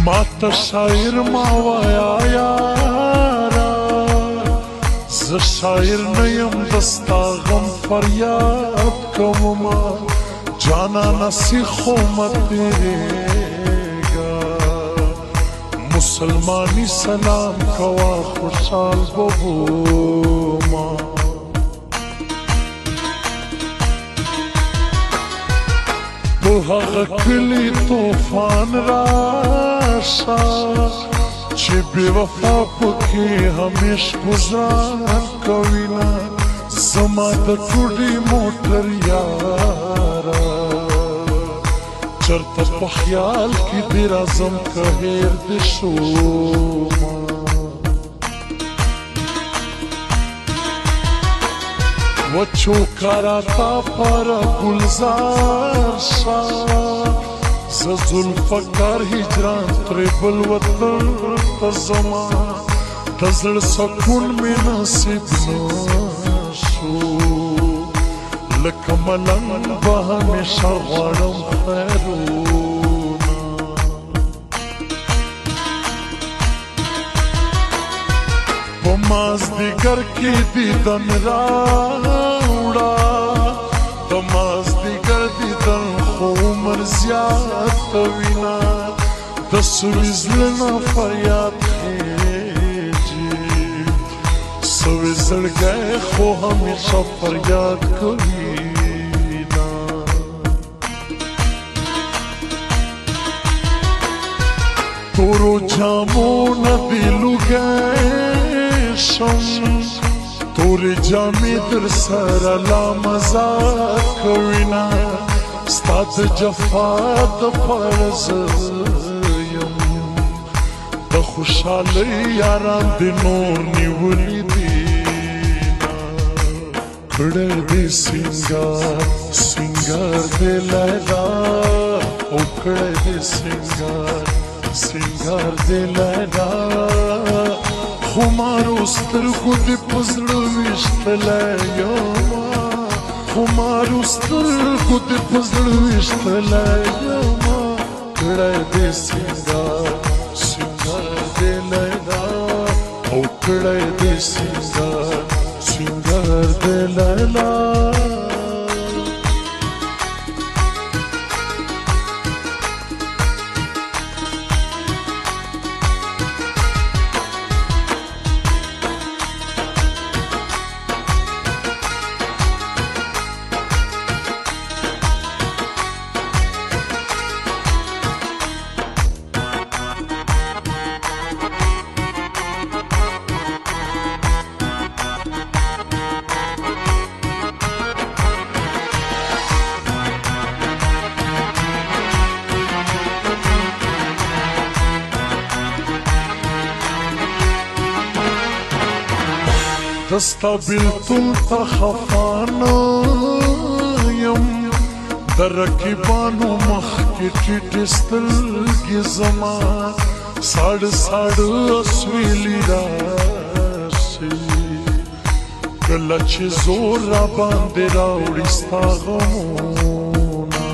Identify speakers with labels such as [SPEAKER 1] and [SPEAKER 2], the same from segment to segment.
[SPEAKER 1] माता शायर मावाया यारा ज शायर नयम दस्ता गम फरियाद कमुमा जाना नसीखो मत तेरेगा मुसलमानी सलाम कवा खुशाल बबूमा तो हगली तूफान राशा चे बेवफा पके हमेश गुजान कविना समा द टूडी मोटर यारा चरता पख्याल की तेरा जम कहेर दिशोमा वचो कराता पर गुलजार शाह जुल्फकार हिजरान त्रिबल वतन तजमा तजड़ सकून में नसीब नशो लकमलन बहमे शवाड़म खैरूना बमाज दिगर की दीदन राउड़ा तमाज दिगर दीदन उमर ज्यादा विना दस विजलना फरियाद जी सविजल गए खो हमेशा फरियाद कवीना तोरो जामो न दिलु गए शम तोरे जामी दर सरला मजाक कवीना स्ताद जफाद फर्ज यम द खुशाली यारान दी नूर निवली दीना खड़े दे सिंगार सिंगार दे लैला ओ खड़े दे सिंगार सिंगार दे लैला खुमारो स्तर खुद पजड़ विश्त लैयोमा खुमारो स्तर खुद पजड़ विश्त लैयोमा खड़े दे सिंगार सिंगार दे लैला ओ खड़े दे सिंगार सिंगार दे लैला दस्ता बिल्कुल तखफाना यम दरकी बानो मख के टिटस्तल के जमा साड़ साड़ अस्वीली राशि कलच जोरा बांधे राउड़िस्ता गमोना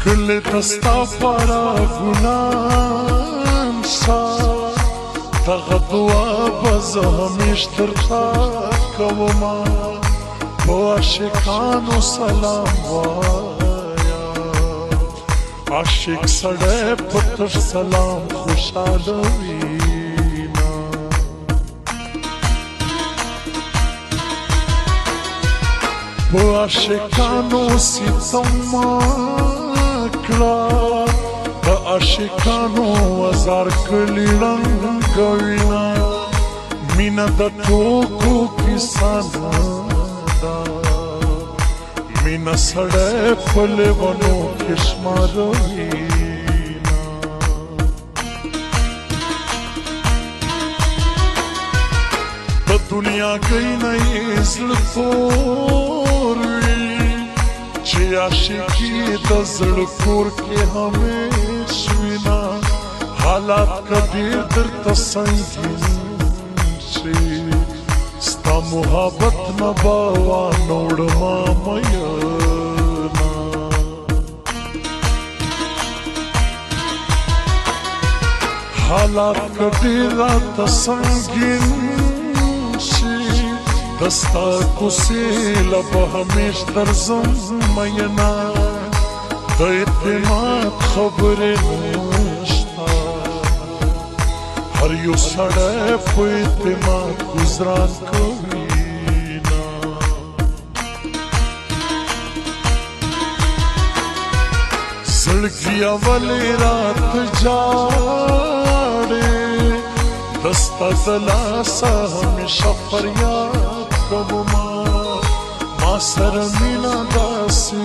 [SPEAKER 1] कले दस्ता पारा गुनान सा تغدوا بزهمش ترخاكوما وعشقانو سلام وایا عاشق سڑے پتر سلام خوشالوینا وعشقانو ستم اکلا عاشقانو ازار کلی رنگ کوینا مینا دا ټوکو کیسانا دا مینا سړی په لیونو کې شماروینا په دنیا کې نه یې زړه تور وي چې عاشقي د زړه کور کې همیش وینا حالات کبیر در تسنگین شي ستا محبت نباوا نوڑ ما مینا حالات کدی رات سنگین شی دستا کوسی لب همیش درزم مینا د اعتماد خبرې نشتا هر یو سړی په اعتماد گزاران کوي نا زړګیا ولې رات جاړې دستا د لاسه همیشه فریاد کوم ما سره مینه داسې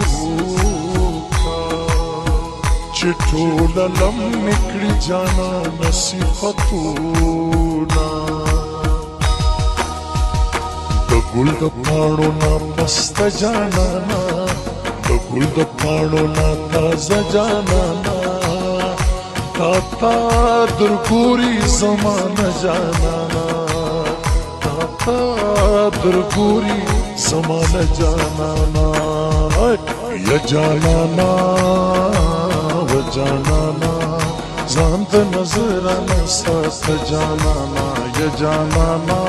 [SPEAKER 1] چې ټوله لم نکړي جانانه صفتونه د ګل د پاڼو نه پسته جانانه د ګل د پاڼو نه تازه جانانه تا تا درګوري زمانه جانانه تا تا درګوري زمانه جانانه یا جانانه جانانا ځان د نظرانه سات جانانا یا جانانا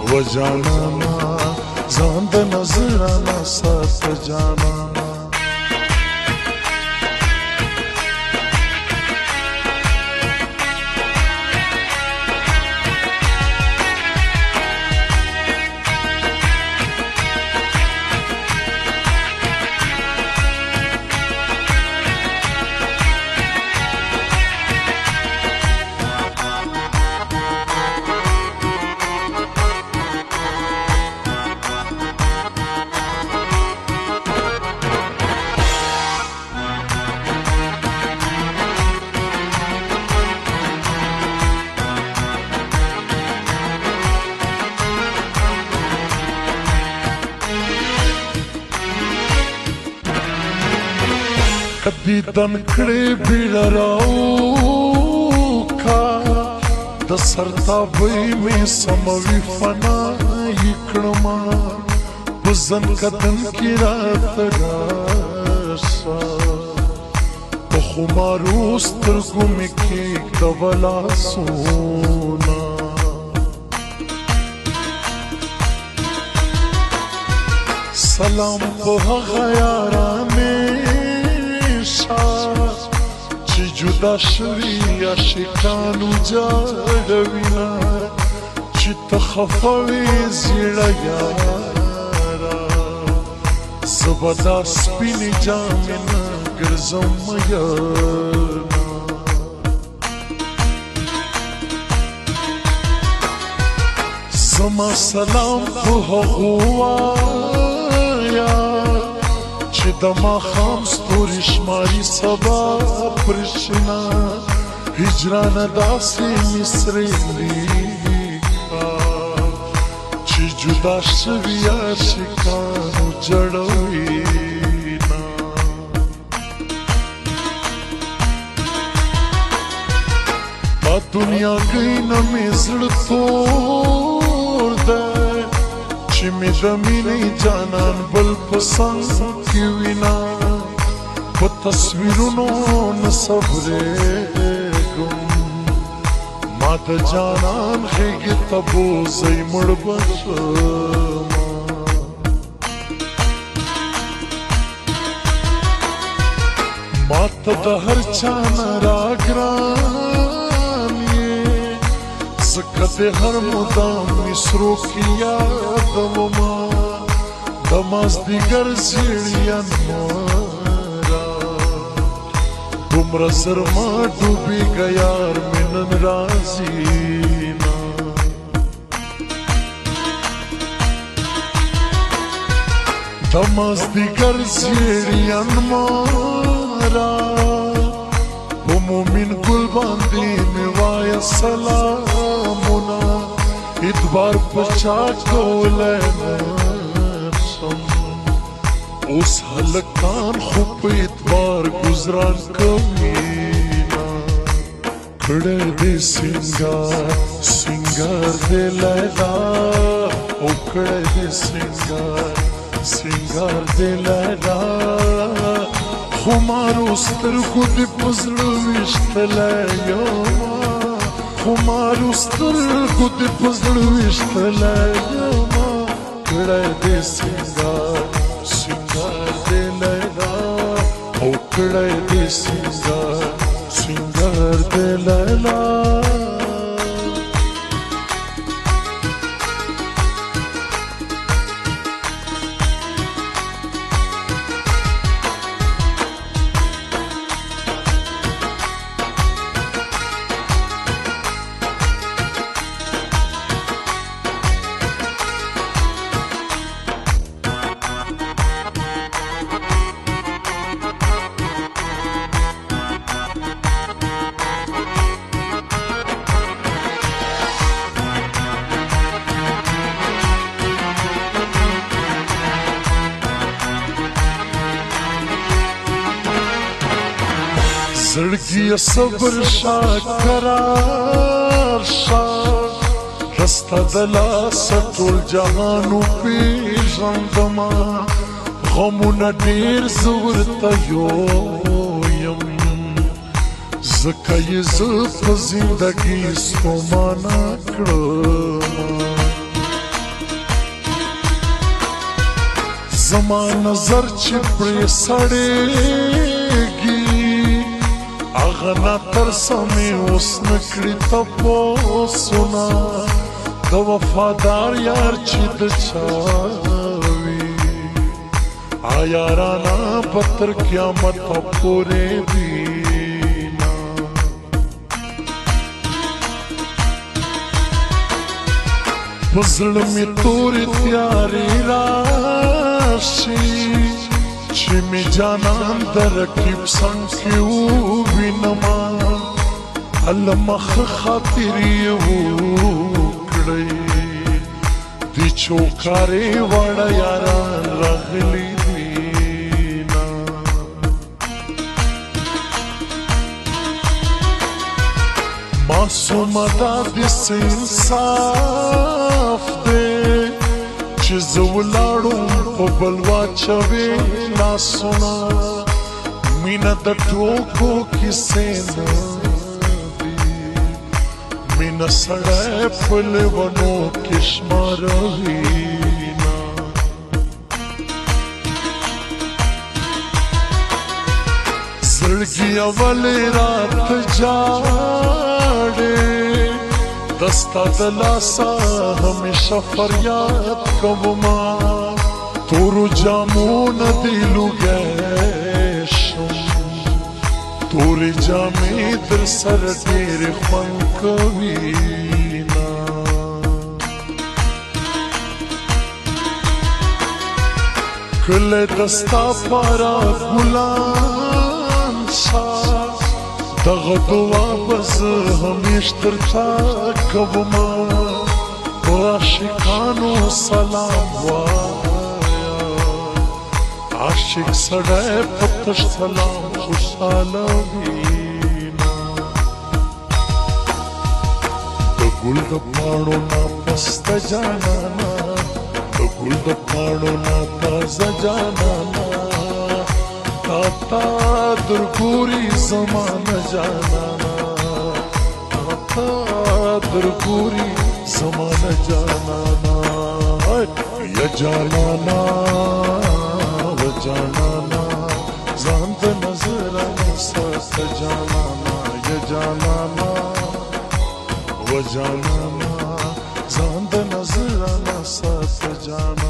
[SPEAKER 1] و جانانا ځان د نظرانه سات جانانا کدی دن کړې بیړه راوکا د سرتابۍ مې سموي فنا یې کړما په ځن کدن کې راته راشه په خمارو سترګو مې کېږده لاسونه سلام په هغه یارانې چې جدا شوي عاشقانو جاړوینه چې ته خفه وې زړه یاره زه به دا سپینې جامې نه ګرځم میینه زما سلام په هغو وایه چې د ماښام ستوري شماري سبا پرشنا هجرانه داسې مصرې لیکه چې جدا شوي عاشقانو جړوینه په دنیا کې نه مې زړه تور دی چې مې د مینې جانان بل په څنګ کې وینا په تصویرونو نه صبرېږم ما د جانان غېږې ته بوځئ مړ به شمه ما ته د هر چا نه راګران یې ځکه د هر مدام مصرو کې یادومه د مازدیګر زیړیا نوره دومره زر ما ډوبېږه یار مې نن راځي نه د مازدیګر زیړیا نوره په مومن ګل باندې مې وایه سلامونه اعتبار په چا کولی نشم اوس هلکان خو په اعتبار ګزران کوي نه کړی دې سینګار سینګار دې لیلا او کړی دې سینګار سینګار دې لیلا خمارو سترګو دې په زړه ویشتلی یمه خمارو سترګو دې په زړه ویشتلی یمه کړی دې سینګار سینګار دې لیلا او کړی دې سینګار سینګار دې لیلا زړګي صبر شا قرار شا رستا د لاسه ټول جهان وپېژندما غمونه ډېر زه ورته یویم ځکه یې زه په زندګي ستومانه کړمه زما نظر چې پرې سړېږي اغه نا ترسه مې اوس نکړي تپوسونه د وفادار یار چې د چا وي یارانه به تر قیامته پورې وینا په زړه مې تورې تیارې راشي چې می جانان د رقیب څنګ کې ووینما هله مخه خاطرې وکړئ د چوکارې واړه یاران راغلي دينا معصومه دا داسې انصاف دی چې زه ولاړم په بل واچوې لاسونه مینه د ټوکو کیسې نه دي مینه سړی په لیونو کې شماروي نه زړګي اولې راته جاړې دستا د لاسه همیشه فریاد کوما تورو جامونه دې لوګی شم تورې جامې در سره ډېرې خوند کوي نه کله د ستا پاره ګلان شه دغه دعا به زه همیش درته کومه په عاشقانو سلام وایه عاشق سړی په تش سلام خوشحاله وي نه د ګل د پاڼو نه پسته جانانه د ګل د پاڼو نه تازه جانانه تا درګوري زمانه جانانا تا درګوري زمانه جانانا یا جانانا و جانانا ځان د نظر سست جانانا یا جانانا و جانانا ځان د نظر سست جانانا